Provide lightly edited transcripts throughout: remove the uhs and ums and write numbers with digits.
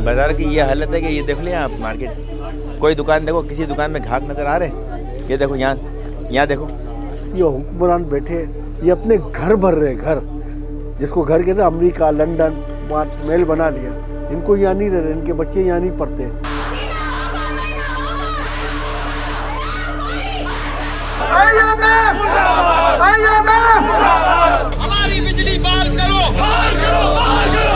बाज़ार की ये हालत है कि ये देख लिया आप मार्केट, कोई दुकान देखो, किसी दुकान में घाक नज़र आ रहे हैं। ये देखो यहाँ देखो, ये हुक्मरान बैठे, ये अपने घर भर रहे, घर जिसको घर कहते हैं, अमेरिका, लंदन, वहाँ महल बना लिया। इनको यहाँ नहीं रह रहे, इनके बच्चे यहाँ नहीं पढ़ते। हमारी बिजली बहाल करो, बहाल करो, बहाल करो।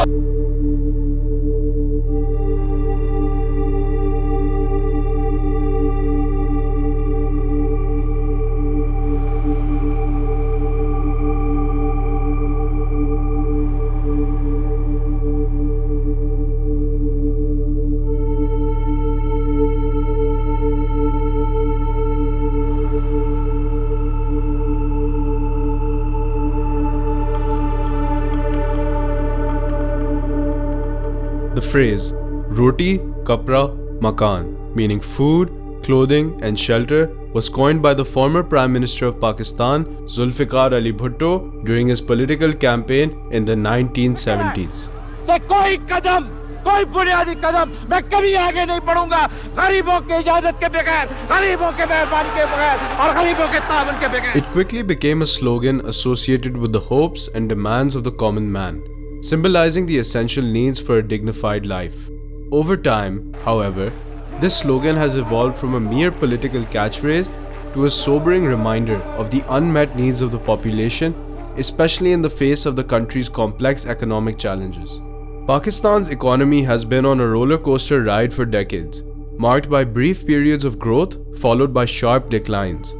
The phrase Roti, Kapra, Makan, meaning food, clothing and shelter, was coined by the former Prime Minister of Pakistan, Zulfiqar Ali Bhutto, during his political campaign in the 1970s. कोई कदम, कोई बुनियादी कदम मैं कभी आगे नहीं बढ़ूंगा गरीबों की इजाजत के बगैर, गरीबों के मेहरबानी के बगैर और गरीबों के ताबन के बगैर. It quickly became a slogan associated with the hopes and demands of the common man, symbolizing the essential needs for a dignified life. Over time, however, this slogan has evolved from a mere political catchphrase to a sobering reminder of the unmet needs of the population, especially in the face of the country's complex economic challenges. Pakistan's economy has been on a roller coaster ride for decades, marked by brief periods of growth followed by sharp declines.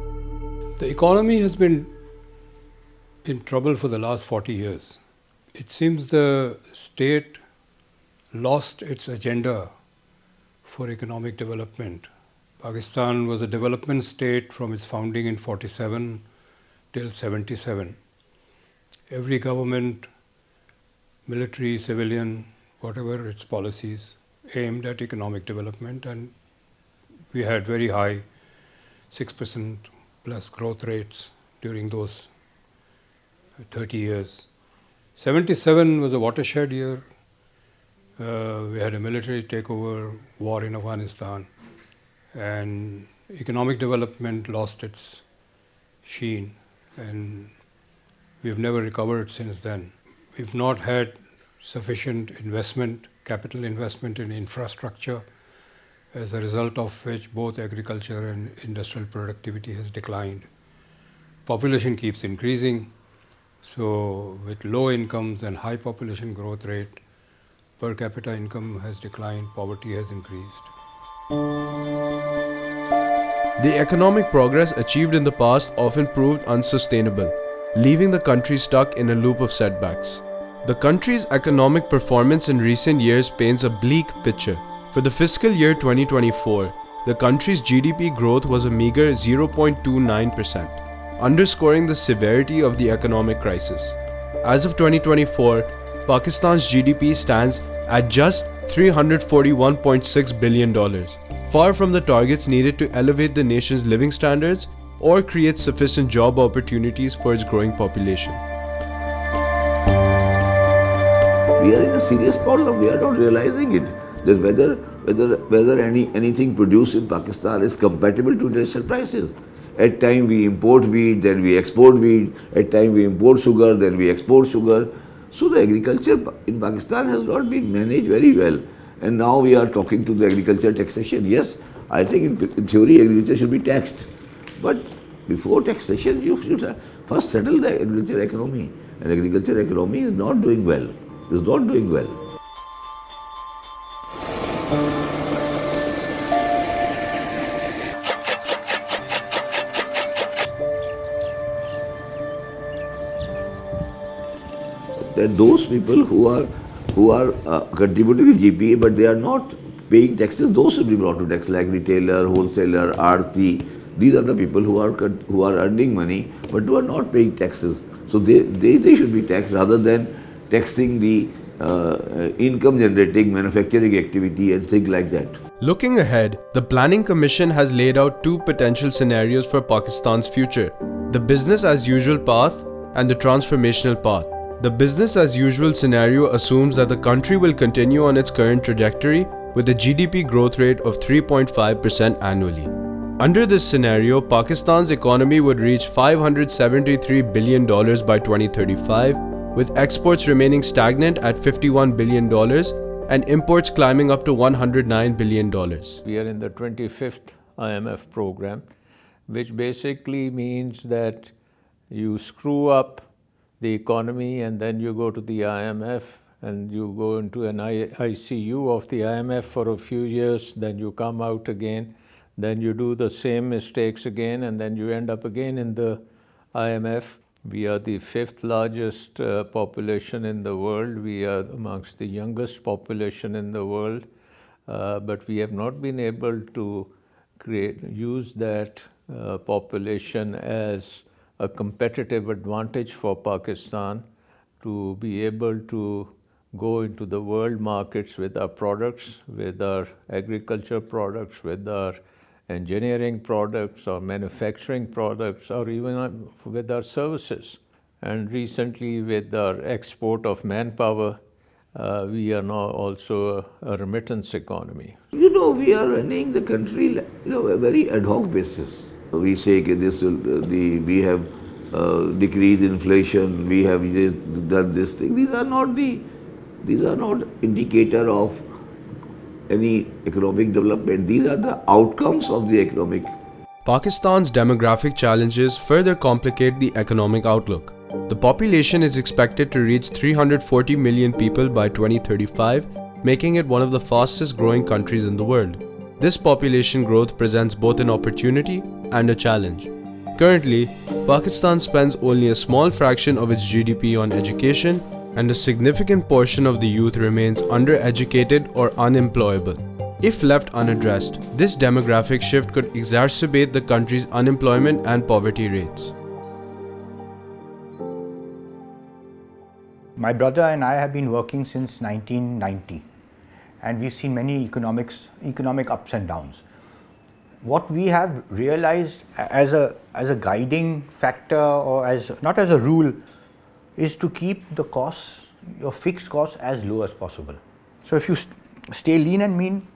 The economy has been in trouble for the last 40 years. It seems the state lost its agenda for economic development. Pakistan was a development state from its founding in 47 till 77. Every government, military, civilian, whatever its policies, aimed at economic development, and we had very high 6% plus growth rates during those 30 years. 77 was a watershed year. We had a military takeover, war in Afghanistan, and economic development lost its sheen, and we've never recovered since then. We've not had sufficient investment, capital investment in infrastructure, as a result of which both agriculture and industrial productivity has declined. Population keeps increasing, so with low incomes and high population growth rate, per capita income has declined, poverty has increased. The economic progress achieved in the past often proved unsustainable, leaving the country stuck in a loop of setbacks. The country's economic performance in recent years paints a bleak picture. For the fiscal year 2024, the country's GDP growth was a meager 0.29%, underscoring the severity of the economic crisis. As of 2024, Pakistan's GDP stands at just $341.6 billion, far from the targets needed to elevate the nation's living standards or create sufficient job opportunities for its growing population. We are in a serious problem. We are not realizing it. That whether anything produced in Pakistan is compatible to international prices. At times we import wheat, then we export wheat. At times we import sugar, then we export sugar. So the agriculture in Pakistan has not been managed very well. And now we are talking to the agriculture taxation. Yes, I think in theory agriculture should be taxed. But before taxation, you should first settle the agriculture economy. And agriculture economy is not doing well. Is not doing well. That those people who are contributing to GPA but they are not paying taxes, those should be brought to tax, like retailer, wholesaler, aarti. These are the people who are earning money but who are not paying taxes. So they should be taxed rather than taxing the income generating manufacturing activity and things like that. Looking ahead, the Planning Commission has laid out two potential scenarios for Pakistan's future: the business as usual path and the transformational path. The business as usual scenario assumes that the country will continue on its current trajectory with a GDP growth rate of 3.5% annually. Under this scenario, Pakistan's economy would reach $573 billion by 2035, with exports remaining stagnant at $51 billion and imports climbing up to $109 billion. We are in the 25th IMF program, which basically means that you screw up the economy and then you go to the IMF and you go into an ICU of the IMF for a few years, then you come out again, then you do the same mistakes again, and then you end up again in the IMF. We are the fifth largest population in the world. We are amongst the youngest population in the world, but we have not been able to use that population as a competitive advantage for Pakistan to be able to go into the world markets with our products, with our agriculture products, with our engineering products or manufacturing products, or even with our services. And recently with our export of manpower, we are now also a remittance economy. We are running the country, a very ad hoc basis. We say we have decreased inflation, we have done this thing. These are not indicator of any economic development. These are the outcomes of the economic. Pakistan's demographic challenges further complicate the economic outlook. The population is expected to reach 340 million people by 2035, making it one of the fastest growing countries in the world. This population growth presents both an opportunity and a challenge. Currently, Pakistan spends only a small fraction of its GDP on education, and a significant portion of the youth remains undereducated or unemployable. If left unaddressed, this demographic shift could exacerbate the country's unemployment and poverty rates. My brother and I have been working since 1990, and we've seen many economic ups and downs. What we have realized as a guiding factor, or not as a rule, is to keep the costs, your fixed costs, as low as possible. So if you stay lean and mean,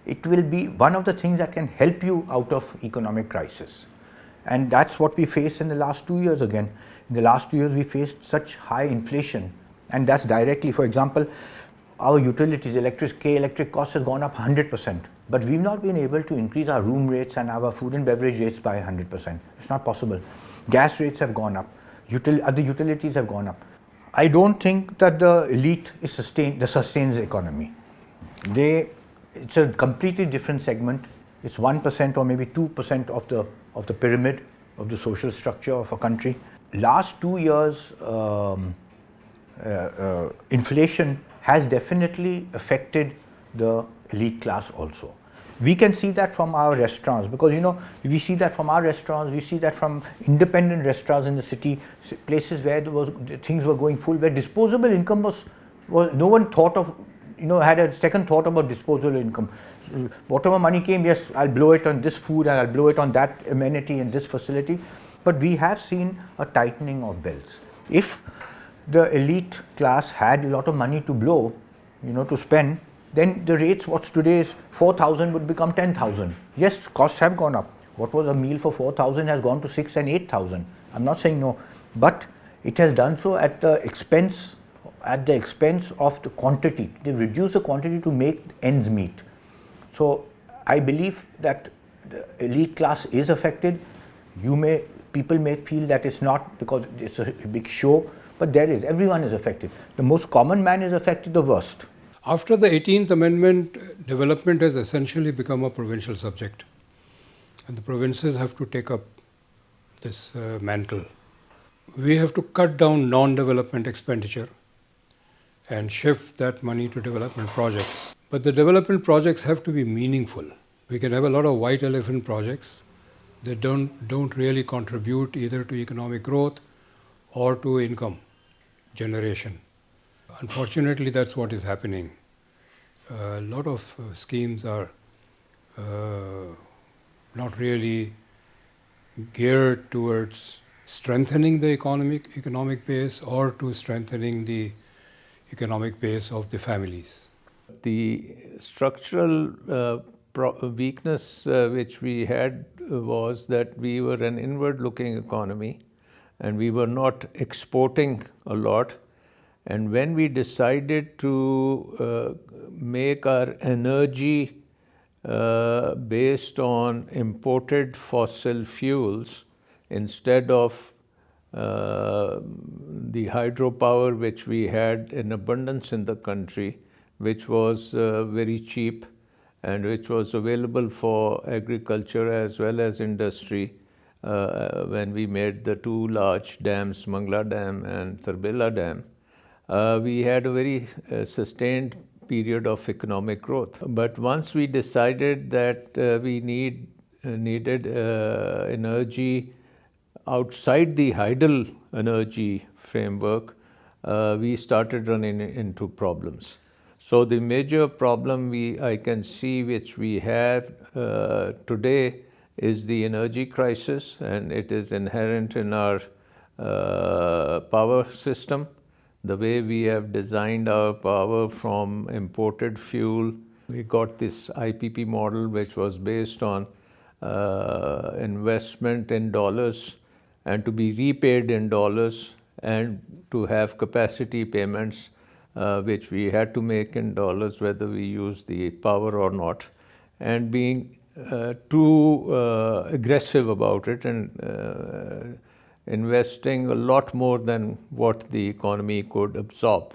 it will be one of the things that can help you out of economic crisis. And that's what we faced in the last 2 years again. In the last 2 years, we faced such high inflation, and that's directly, for example, our utilities, electric costs has gone up 100%, but we've not been able to increase our room rates and our food and beverage rates by 100%. It's not possible. Gas rates have gone up. Other utilities have gone up. I don't think that the elite sustains the economy. It's a completely different segment. It's 1% or maybe 2% of the pyramid of the social structure of a country. Last 2 years, inflation has definitely affected the elite class also. We can see that from our restaurants, because we see that from our restaurants, we see that from independent restaurants in the city, places where things were going full, where disposable income was no one thought of, had a second thought about disposable income. Whatever money came, yes, I'll blow it on this food and I'll blow it on that amenity in this facility. But we have seen a tightening of belts. If the elite class had a lot of money to blow, to spend, then the rates, what's today is 4,000 would become 10,000. Yes, costs have gone up. What was a meal for 4,000 has gone to 6,000 and 8,000. I'm not saying no, but it has done so at the expense of the quantity. They reduce the quantity to make ends meet. So I believe that the elite class is affected. People may feel that it's not because it's a big show, but everyone is affected. The most common man is affected the worst. After the 18th Amendment, development has essentially become a provincial subject, and the provinces have to take up this mantle. We have to cut down non-development expenditure and shift that money to development projects. But the development projects have to be meaningful. We can have a lot of white elephant projects that don't really contribute either to economic growth or to income generation. Unfortunately, that's what is happening. A lot of schemes are not really geared towards strengthening the economic base or to strengthening the economic base of the families? The structural weakness which we had was that we were an inward-looking economy and we were not exporting a lot. And when we decided to make our energy based on imported fossil fuels instead of the hydropower which we had in abundance in the country, which was very cheap and which was available for agriculture as well as industry, when we made the two large dams, Mangla Dam and Tarbela Dam, we had a very sustained period of economic growth. But once we decided that we needed energy outside the hydel energy framework, we started running into problems. So the major problem I can see which we have today is the energy crisis, and it is inherent in our power system. The way we have designed our power from imported fuel, we got this IPP model which was based on investment in dollars and to be repaid in dollars, and to have capacity payments which we had to make in dollars whether we use the power or not, and being too aggressive about it and investing a lot more than what the economy could absorb.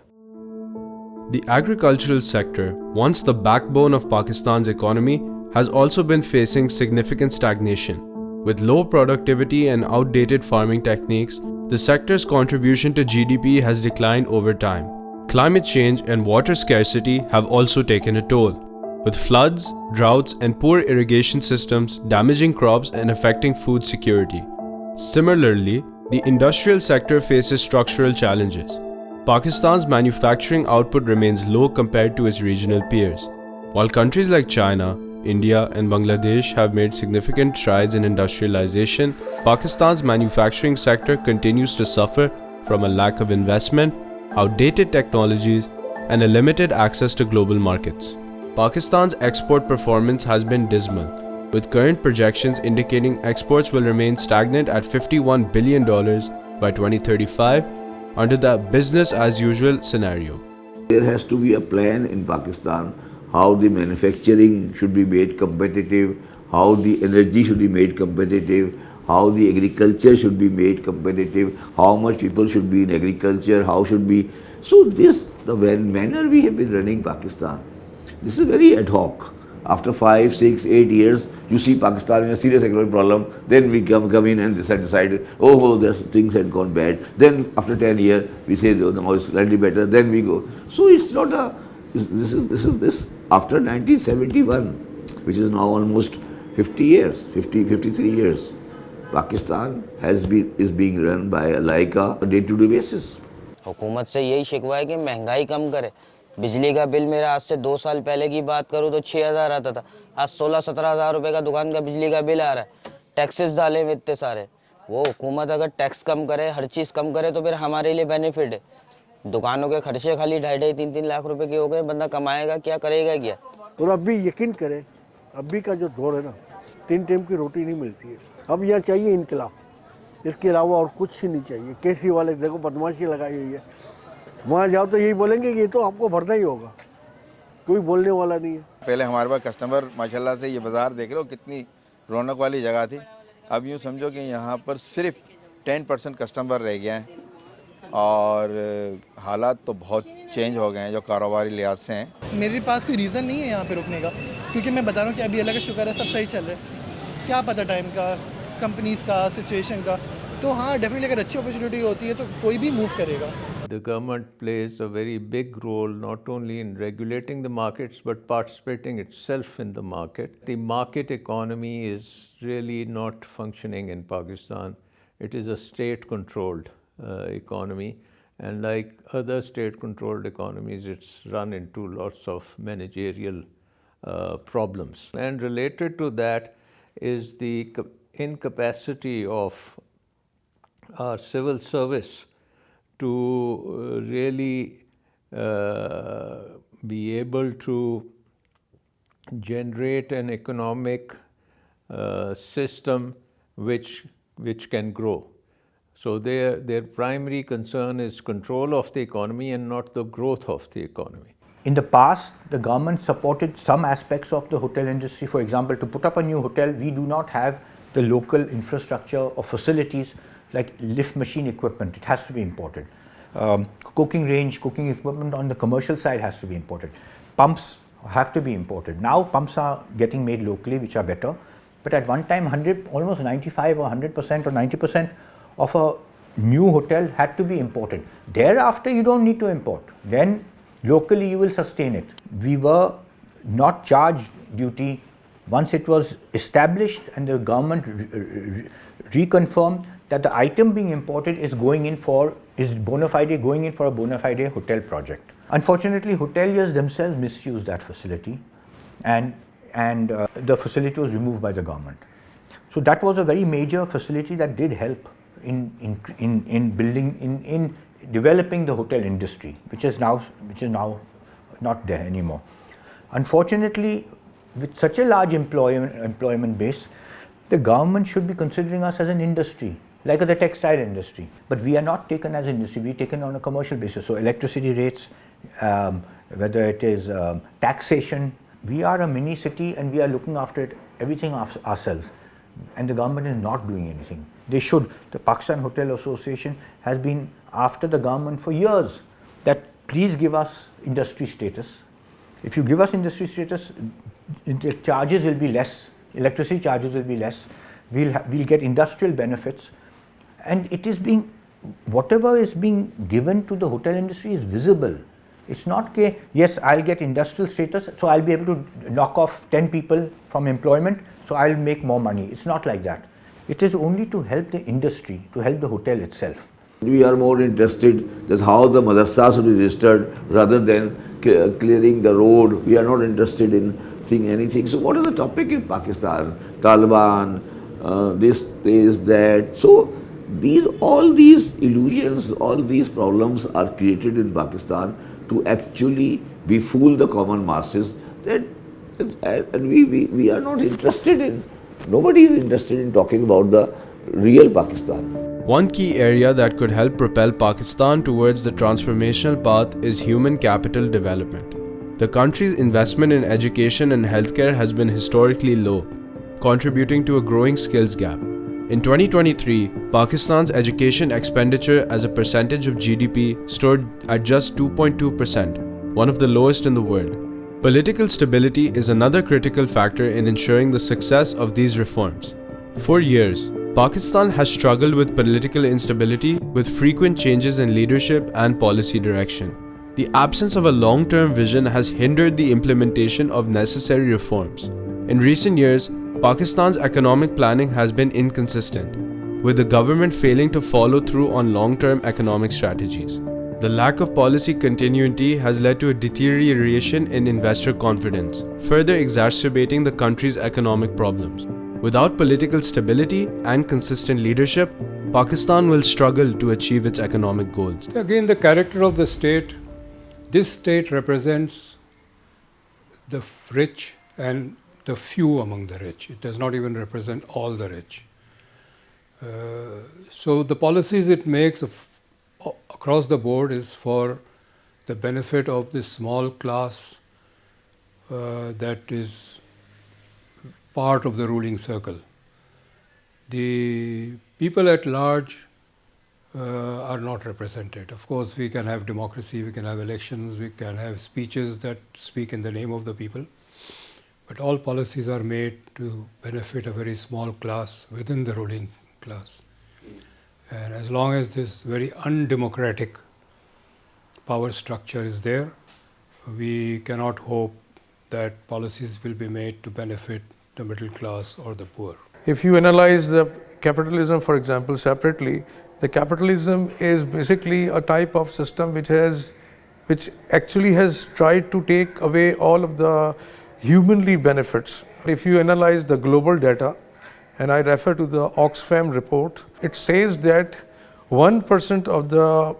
The agricultural sector, once the backbone of Pakistan's economy, has also been facing significant stagnation. With low productivity and outdated farming techniques, the sector's contribution to GDP has declined over time. Climate change and water scarcity have also taken a toll, with floods, droughts, and poor irrigation systems damaging crops and affecting food security. Similarly, the industrial sector faces structural challenges. Pakistan's manufacturing output remains low compared to its regional peers. While countries like China, India, and Bangladesh have made significant strides in industrialization, Pakistan's manufacturing sector continues to suffer from a lack of investment, outdated technologies, and a limited access to global markets. Pakistan's export performance has been dismal, with current projections indicating exports will remain stagnant at $51 billion by 2035 under the business-as-usual scenario. There has to be a plan in Pakistan how the manufacturing should be made competitive, how the energy should be made competitive, how the agriculture should be made competitive, how much people should be in agriculture, how should be. So this, the manner we have been running Pakistan, this is very ad hoc. After 5, 6, 8 years, you see Pakistan in a serious economic problem, then we come in and decide, oh, things had gone bad. Then after 10 years, we say, oh, now it's slightly better, then we go. So it's not a, this after 1971, which is now almost 53 years, Pakistan is being run by a day-to-day basis. हुकूमत से यही शिकवा है कि महंगाई कम करे। बिजली का बिल मेरा आज से 2 साल पहले की बात करूँ तो 6,000 आता था, आज 16-17 हज़ार रुपये का दुकान का बिजली का बिल आ रहा है। टैक्सेस डाले हुए इतने सारे, वो हुकूमत अगर टैक्स कम करे, हर चीज़ कम करे तो फिर हमारे लिए बेनिफिट है। दुकानों के खर्चे खाली 2.5-3 लाख रुपए के हो गए, बंदा कमाएगा क्या, करेगा क्या? और अब भी यकीन करें, अभी का जो दौर है ना, 3 टाइम की रोटी नहीं मिलती है। अब यहाँ चाहिए इनकलाब, इसके अलावा और कुछ ही नहीं चाहिए। केसी वाले देखो बदमाशी लगाई हुई है, वहाँ जाओ तो यही बोलेंगे कि ये तो आपको भरना ही होगा, कोई बोलने वाला नहीं है। पहले हमारे पास कस्टमर माशाल्लाह से, ये बाज़ार देख रहे हो कितनी रौनक वाली जगह थी, अब यूँ समझो कि यहाँ पर सिर्फ 10% कस्टमर रह गए हैं और हालात तो बहुत चेंज हो गए हैं जो कारोबारी लिहाज से हैं। मेरे पास कोई रीज़न नहीं है यहाँ पे रुकने का, क्योंकि मैं बता रहा हूँ कि अभी अल्लाह का शुक्र है सब सही चल रहा है। क्या पता टाइम का, कंपनीज़ का, सिचुएशन का, तो हाँ डेफिनेटली अगर अच्छी अपॉर्चुनिटी होती है तो कोई भी मूव करेगा। The government plays a very big role not only in regulating the markets but participating itself in the market. The market economy is really not functioning in Pakistan. It is a state-controlled economy, and like other state-controlled economies, it's run into lots of managerial problems. And related to that is the incapacity of our civil service to really be able to generate an economic system which can grow. So their primary concern is control of the economy and not the growth of the economy. In the past, the government supported some aspects of the hotel industry. For example, to put up a new hotel, we do not have the local infrastructure or facilities like lift machine equipment. It has to be imported. Cooking range, cooking equipment on the commercial side has to be imported. Pumps have to be imported. Now pumps are getting made locally, which are better. But at one time, almost 95 or 100% or 90% of a new hotel had to be imported. Thereafter, you don't need to import. Then locally you will sustain it. We were not charged duty once it was established and the government reconfirmed that the item being imported is going in for a bona fide hotel project. Unfortunately, hoteliers themselves misused that facility, and the facility was removed by the government. So that was a very major facility that did help in developing the hotel industry, which is now not there anymore. Unfortunately, with such a large employment base, the government should be considering us as an industry, like the textile industry. But we are not taken as an industry, we are taken on a commercial basis. So electricity rates, whether it is taxation, we are a mini city and we are looking after everything ourselves. And the government is not doing anything. They should. The Pakistan Hotel Association has been after the government for years that please give us industry status. If you give us industry status, the charges will be less, electricity charges will be less, we'll get industrial benefits, and it is being, whatever is being given to the hotel industry is visible. It's not that, yes, I'll get industrial status, so I'll be able to knock off 10 people from employment, so I'll make more money. It's not like that. It is only to help the industry, to help the hotel itself. We are more interested that how the madrasas are registered rather than clearing the road. We are not interested in seeing anything. So what is the topic in Pakistan? Taliban, this, that. So all these illusions, all these problems are created in Pakistan to actually befool the common masses, that and we are not interested in, nobody is interested in talking about the real Pakistan. One key area that could help propel Pakistan towards the transformational path is human capital development. The country's investment in education and healthcare has been historically low, contributing to a growing skills gap. In 2023, Pakistan's education expenditure as a percentage of GDP stood at just 2.2%, one of the lowest in the world. Political stability is another critical factor in ensuring the success of these reforms. For years, Pakistan has struggled with political instability, with frequent changes in leadership and policy direction. The absence of a long-term vision has hindered the implementation of necessary reforms. In recent years, Pakistan's economic planning has been inconsistent, with the government failing to follow through on long-term economic strategies. The lack of policy continuity has led to a deterioration in investor confidence, further exacerbating the country's economic problems. Without political stability and consistent leadership, Pakistan will struggle to achieve its economic goals. Again, the character of the state. This state represents the rich and the few among the rich. It does not even represent all the rich. So the policies it makes across the board is for the benefit of this small class that is part of the ruling circle. The people at large are not represented. Of course, we can have democracy, we can have elections, we can have speeches that speak in the name of the people, but all policies are made to benefit a very small class within the ruling class. And as long as this very undemocratic power structure is there, we cannot hope that policies will be made to benefit the middle class or the poor. If you analyze the capitalism, for example, separately, the capitalism is basically a type of system which actually has tried to take away all of the humanly benefits. If you analyze the global data, and I refer to the Oxfam report, it says that 1% of the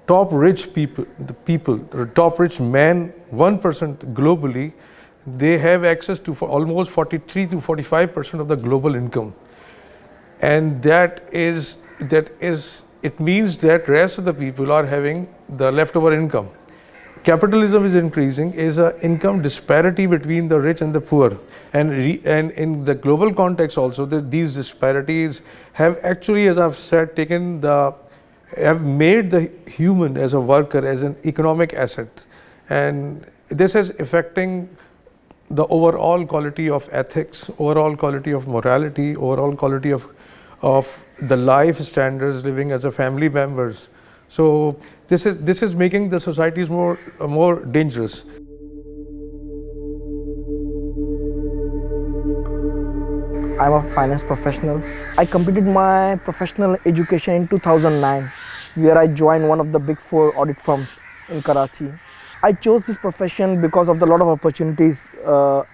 top rich people, the top rich men, 1% globally, they have access to almost 43 to 45% of the global income. And it means that rest of the people are having the leftover income. Capitalism is increasing, is an income disparity between the rich and the poor. And in the global context also, these disparities have actually, as I've said, have made the human as a worker, as an economic asset. And this is affecting the overall quality of ethics, overall quality of morality, overall quality of the life standards living as a family members. So this is making the societies more dangerous. I'm a finance professional. I completed my professional education in 2009, where I joined one of the big 4 audit firms in Karachi. I chose this profession because of the lot of opportunities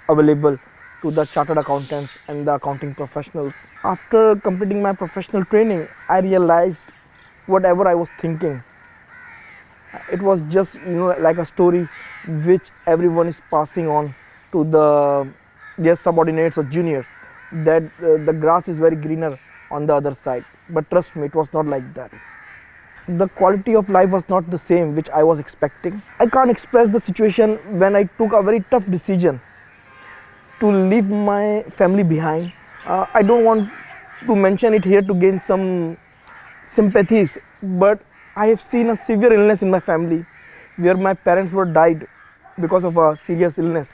available to the chartered accountants and the accounting professionals. After completing my professional training, I realized whatever I was thinking, it was just like a story which everyone is passing on to their subordinates or juniors, that the grass is very greener on the other side. But trust me, it was not like that. The quality of life was not the same which I was expecting. I can't express the situation when I took a very tough decision to leave my family behind. I don't want to mention it here to gain some sympathies, but I have seen a severe illness in my family where my parents were died because of a serious illness,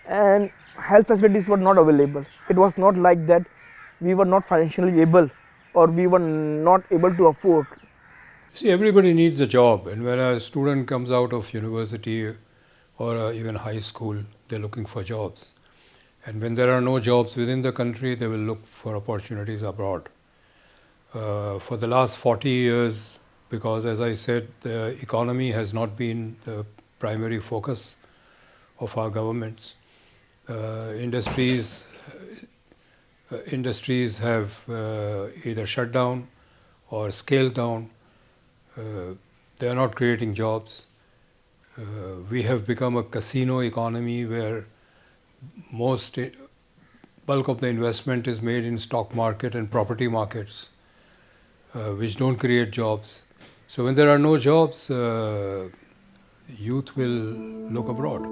and health facilities were not available. It was not like that we were not financially able or we were not able to afford. See, everybody needs a job, and when a student comes out of university or even high school, they're looking for jobs. And when there are no jobs within the country, they will look for opportunities abroad. For the last 40 years, because as I said, the economy has not been the primary focus of our governments. Industries have either shut down or scaled down. They are not creating jobs. We have become a casino economy where bulk of the investment is made in stock market and property markets, which don't create jobs. So when there are no jobs, youth will look abroad.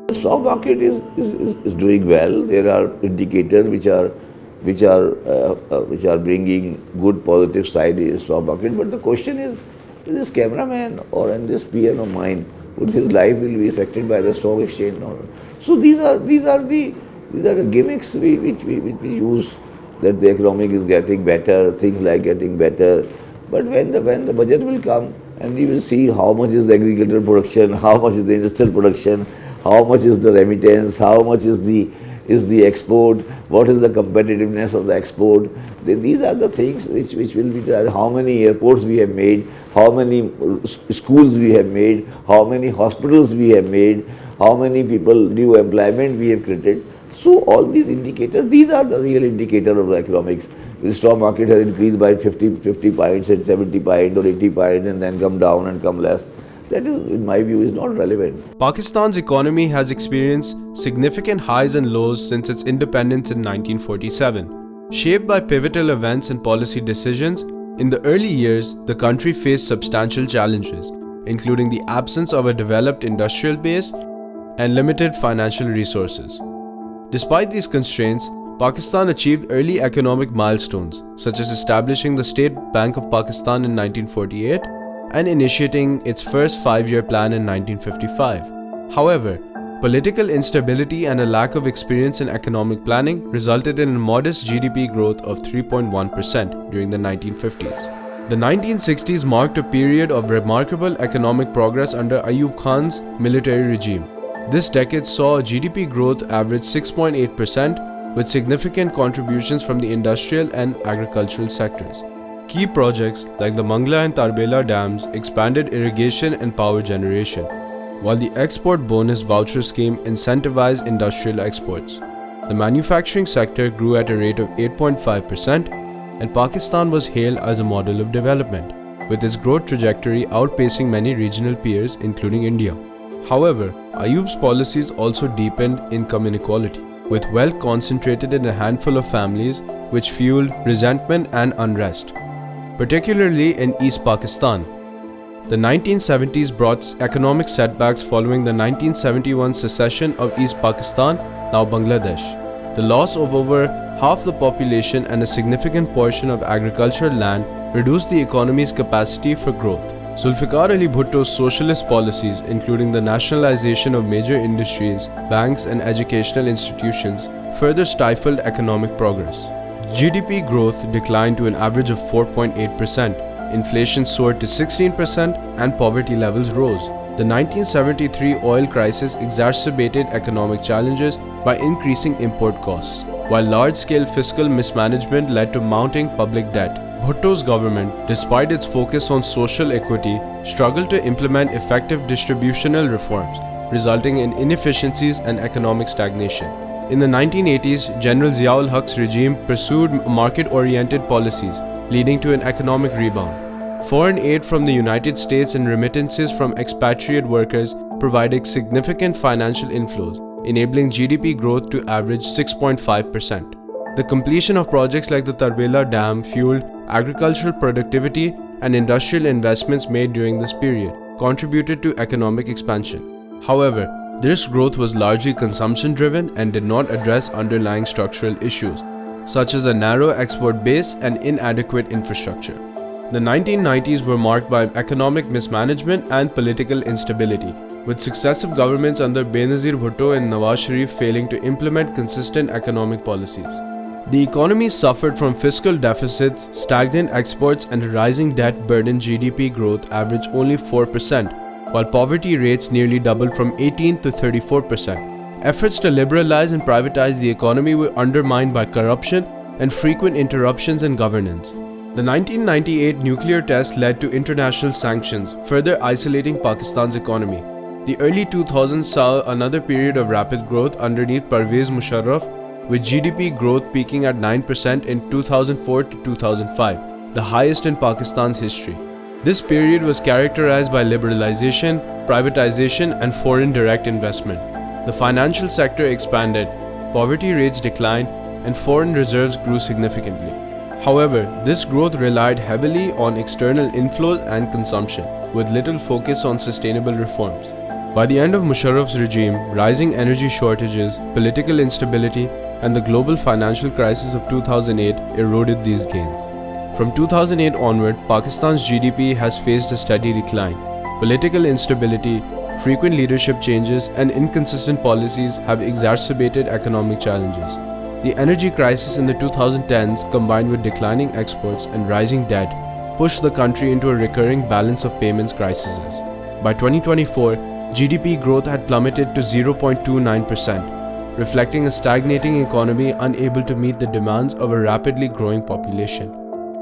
The stock market is doing well. There are indicators which are bringing good positive side in the stock market. But the question is this cameraman or in this PM of mine, would his life will be affected by the stock exchange or not? So these are the gimmicks which we use, that the economic is getting better, things like getting better. But when the budget will come and we will see how much is the agricultural production, how much is the industrial production, how much is the remittance, how much is the export, what is the competitiveness of the export. These are the things which will be there. How many airports we have made, how many schools we have made, how many hospitals we have made, how many people new employment we have created. So all these indicators, these are the real indicator of the economics. The stock market has increased by 50 points and 70 points or 80 points and then come down and come less. That is, in my view, is not relevant. Pakistan's economy has experienced significant highs and lows since its independence in 1947. Shaped by pivotal events and policy decisions, in the early years, the country faced substantial challenges, including the absence of a developed industrial base and limited financial resources. Despite these constraints, Pakistan achieved early economic milestones, such as establishing the State Bank of Pakistan in 1948 and initiating its first 5-year plan in 1955. However, political instability and a lack of experience in economic planning resulted in a modest GDP growth of 3.1% during the 1950s. The 1960s marked a period of remarkable economic progress under Ayub Khan's military regime. This decade saw a GDP growth average 6.8%, with significant contributions from the industrial and agricultural sectors. Key projects like the Mangla and Tarbela dams expanded irrigation and power generation, while the export bonus voucher scheme incentivized industrial exports. the manufacturing sector grew at a rate of 8.5%, and Pakistan was hailed as a model of development, with its growth trajectory outpacing many regional peers, including India. However, Ayub's policies also deepened income inequality, with wealth concentrated in a handful of families, which fueled resentment and unrest, particularly in East Pakistan. The 1970s brought economic setbacks following the 1971 secession of East Pakistan, now Bangladesh. The loss of over half the population and a significant portion of agricultural land reduced the economy's capacity for growth. Zulfiqar Ali Bhutto's socialist policies, including the nationalization of major industries, banks and educational institutions, further stifled economic progress. GDP growth declined to an average of 4.8%, inflation soared to 16%, and poverty levels rose. The 1973 oil crisis exacerbated economic challenges by increasing import costs, while large-scale fiscal mismanagement led to mounting public debt. Bhutto's government, despite its focus on social equity, struggled to implement effective distributional reforms, resulting in inefficiencies and economic stagnation. In the 1980s, General Zia-ul-Haq's regime pursued market-oriented policies, leading to an economic rebound. Foreign aid from the United States and remittances from expatriate workers provided significant financial inflows, enabling GDP growth to average 6.5%. The completion of projects like the Tarbela Dam fueled agricultural productivity, and industrial investments made during this period contributed to economic expansion. However, this growth was largely consumption-driven and did not address underlying structural issues, such as a narrow export base and inadequate infrastructure. The 1990s were marked by economic mismanagement and political instability, with successive governments under Benazir Bhutto and Nawaz Sharif failing to implement consistent economic policies. The economy suffered from fiscal deficits, stagnant exports, and rising debt burdened GDP growth averaged only 4%, while poverty rates nearly doubled from 18 to 34%. Efforts to liberalize and privatize the economy were undermined by corruption and frequent interruptions in governance. The 1998 nuclear test led to international sanctions, further isolating Pakistan's economy. The early 2000s saw another period of rapid growth underneath Pervez Musharraf, with GDP growth peaking at 9% in 2004 to 2005, the highest in Pakistan's history. This period was characterized by liberalization, privatization, and foreign direct investment. The financial sector expanded, poverty rates declined, and foreign reserves grew significantly. However, this growth relied heavily on external inflows and consumption, with little focus on sustainable reforms. By the end of Musharraf's regime, rising energy shortages, political instability, and the global financial crisis of 2008 eroded these gains. From 2008 onward, Pakistan's GDP has faced a steady decline. Political instability, frequent leadership changes, and inconsistent policies have exacerbated economic challenges. The energy crisis in the 2010s, combined with declining exports and rising debt, pushed the country into a recurring balance of payments crises. By 2024, GDP growth had plummeted to 0.29%, reflecting a stagnating economy unable to meet the demands of a rapidly growing population.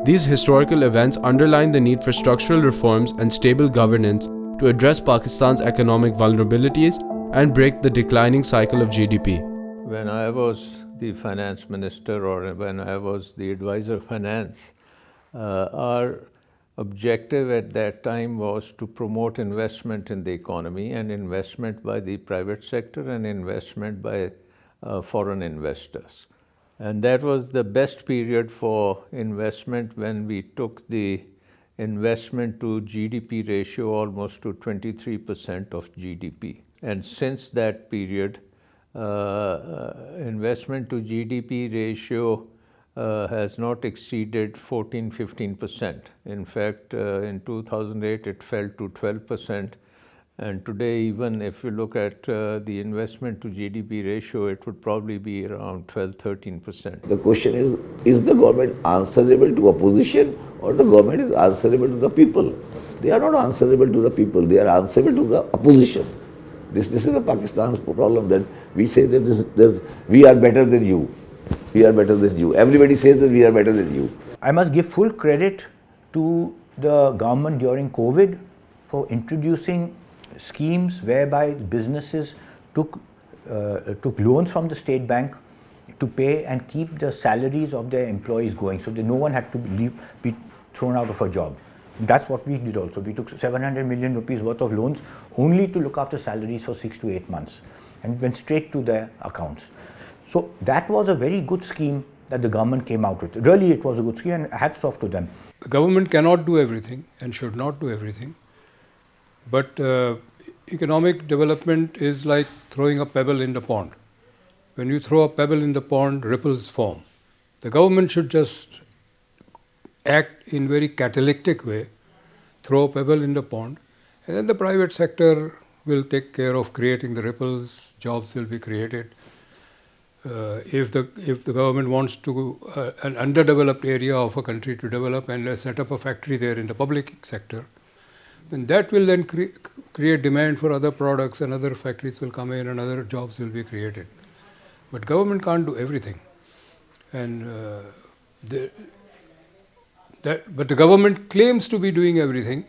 These historical events underline the need for structural reforms and stable governance to address Pakistan's economic vulnerabilities and break the declining cycle of GDP. When I was the finance minister, or when I was the advisor of finance, our objective at that time was to promote investment in the economy, and investment by the private sector and investment by foreign investors. And that was the best period for investment, when we took the investment to GDP ratio almost to 23% of GDP. And since that period, investment to GDP ratio has not exceeded 14-15%. In fact, in 2008 it fell to 12%, and today, even if you look at the investment to GDP ratio, it would probably be around 12-13%. The question is the government answerable to opposition, or the government is answerable to the people? They are not answerable to the people, they are answerable to the opposition. This is the Pakistan's problem, that we say that we are better than you. We are better than you. Everybody says that we are better than you. I must give full credit to the government during COVID for introducing schemes whereby businesses took loans from the State Bank to pay and keep the salaries of their employees going, so that no one had to be thrown out of a job. That's what we did also. We took 700 million rupees worth of loans only to look after salaries for 6 to 8 months, and went straight to their accounts. So that was a very good scheme that the government came out with. Really, it was a good scheme, and hats off to them. The government cannot do everything and should not do everything, but economic development is like throwing a pebble in the pond. When you throw a pebble in the pond, ripples form. The government should just act in very catalytic way, throw a pebble in the pond, and then the private sector will take care of creating the ripples, jobs will be created. If the government wants to an underdeveloped area of a country to develop and set up a factory there in the public sector, then that will then create demand for other products, and other factories will come in and other jobs will be created. But government can't do everything, and but the government claims to be doing everything,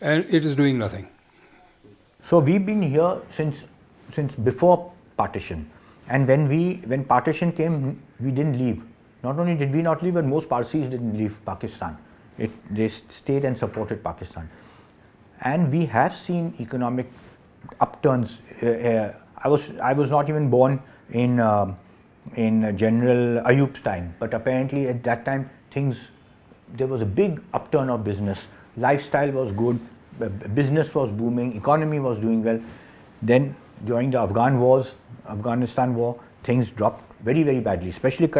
and it is doing nothing. So we've been here since before partition, and when partition came, we didn't leave. Not only did we not leave, but most Parsis didn't leave Pakistan. They stayed and supported Pakistan, and we have seen economic upturns. I was not even born in General Ayub's time, but apparently at that time there was a big upturn of business. Lifestyle was good, business was booming, economy was doing well. Then during the Afghanistan war, things dropped very, very badly, especially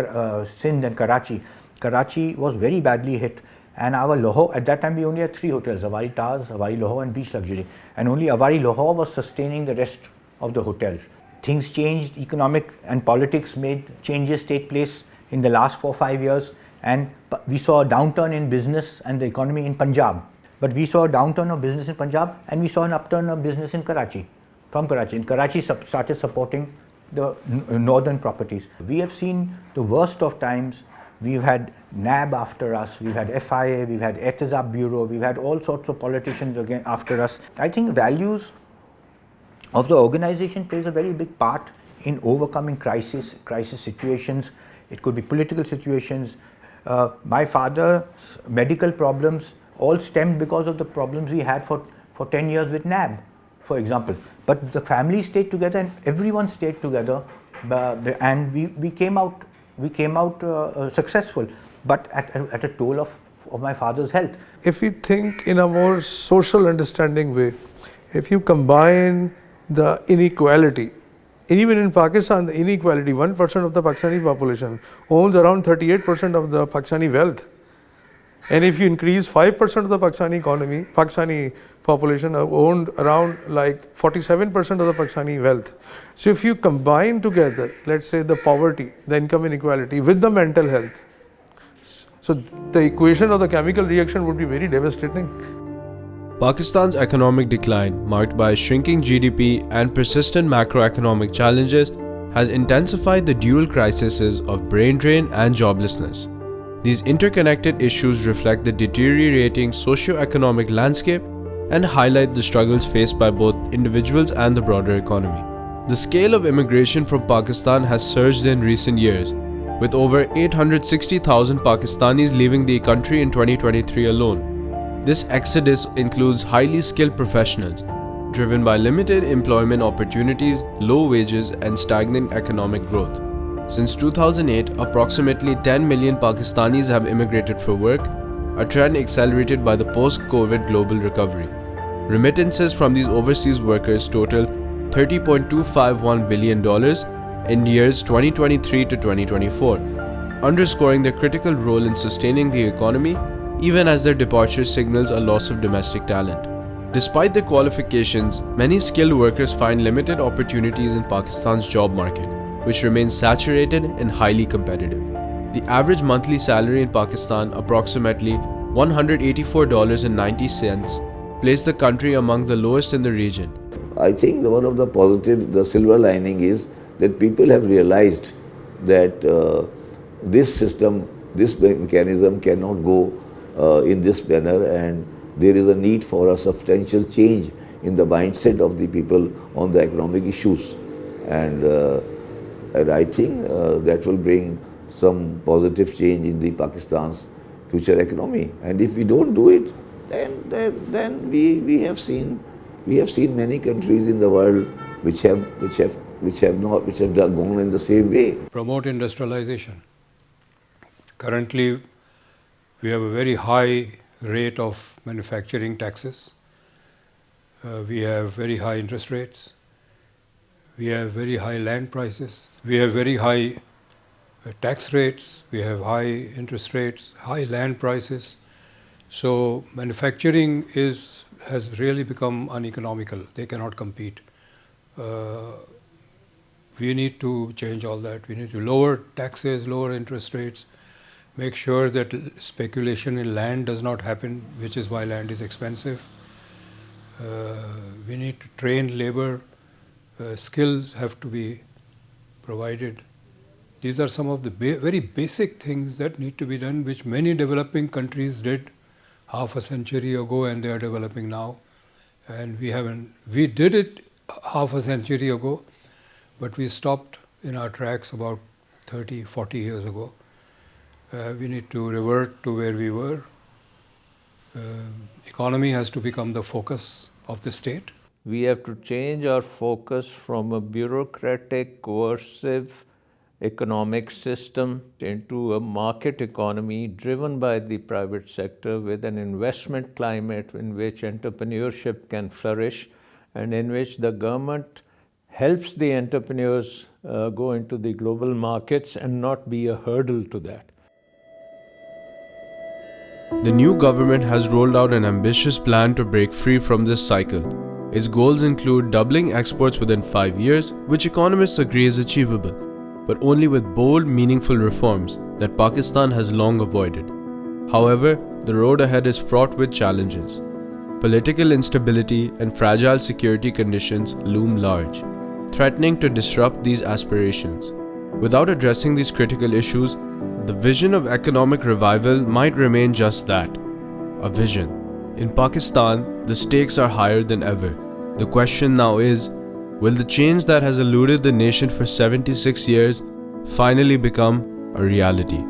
Sindh and Karachi. Karachi was very badly hit, and our Lahore, at that time we only had 3 hotels, Awari Taj, Awari Lahore and Beach Luxury, and only Awari Lahore was sustaining the rest of the hotels. Things changed, economic and politics made changes take place in the last 4-5 years, and we saw a downturn in business and the economy in Punjab. But we saw a downturn of business in Punjab, and we saw an upturn of business in Karachi, from Karachi. And Karachi started supporting the northern properties. We have seen the worst of times. We've had NAB after us, we've had FIA, we've had Ehtizab Bureau, we've had all sorts of politicians again after us. I think values of the organization plays a very big part in overcoming crisis situations. It could be political situations. My father's medical problems all stemmed because of the problems we had for 10 years with NAB, for example. But the family stayed together, and everyone stayed together, and we came out successful, but at a toll of my father's health. If we think in a more social understanding way, if you combine the inequality, even in Pakistan, the inequality, 1% of the Pakistani population owns around 38% of the Pakistani wealth. And if you increase 5% of the Pakistani economy, Pakistani population owned around like 47% of the Pakistani wealth. So if you combine together, let's say the poverty, the income inequality with the mental health, so the equation of the chemical reaction would be very devastating. Pakistan's economic decline, marked by shrinking GDP and persistent macroeconomic challenges, has intensified the dual crises of brain drain and joblessness. These interconnected issues reflect the deteriorating socio-economic landscape and highlight the struggles faced by both individuals and the broader economy. The scale of immigration from Pakistan has surged in recent years, with over 860,000 Pakistanis leaving the country in 2023 alone. This exodus includes highly skilled professionals, driven by limited employment opportunities, low wages, and stagnant economic growth. Since 2008, approximately 10 million Pakistanis have immigrated for work, a trend accelerated by the post-COVID global recovery. Remittances from these overseas workers total $30.251 billion in years 2023 to 2024, underscoring their critical role in sustaining the economy, even as their departure signals a loss of domestic talent. Despite their qualifications, many skilled workers find limited opportunities in Pakistan's job market, which remains saturated and highly competitive. The average monthly salary in Pakistan, approximately $184.90, placed the country among the lowest in the region. I think one of the silver lining is that people have realized that this system, this mechanism cannot go in this manner, and there is a need for a substantial change in the mindset of the people on the economic issues. And and I think that will bring some positive change in the Pakistan's future economy. And if we don't do it, then we have seen many countries in the world which have gone in the same way. Promote industrialization. Currently, we have a very high rate of manufacturing taxes. We have very high interest rates. We have very high land prices. We have very high tax rates. We have high interest rates, high land prices. So manufacturing has really become uneconomical. They cannot compete. We need to change all that. We need to lower taxes, lower interest rates, make sure that speculation in land does not happen, which is why land is expensive. We need to train labor. Skills have to be provided. These are some of the very basic things that need to be done, which many developing countries did half a century ago and they are developing now. And we haven't. We did it half a century ago, but we stopped in our tracks about 30, 40 years ago. We need to revert to where we were. Economy has to become the focus of the state. We have to change our focus from a bureaucratic, coercive economic system into a market economy driven by the private sector with an investment climate in which entrepreneurship can flourish and in which the government helps the entrepreneurs go into the global markets and not be a hurdle to that. The new government has rolled out an ambitious plan to break free from this cycle. Its goals include doubling exports within 5 years, which economists agree is achievable, but only with bold, meaningful reforms that Pakistan has long avoided. However, the road ahead is fraught with challenges. Political instability and fragile security conditions loom large, threatening to disrupt these aspirations. Without addressing these critical issues, the vision of economic revival might remain just that, a vision. In Pakistan, the stakes are higher than ever. The question now is, will the change that has eluded the nation for 76 years finally become a reality?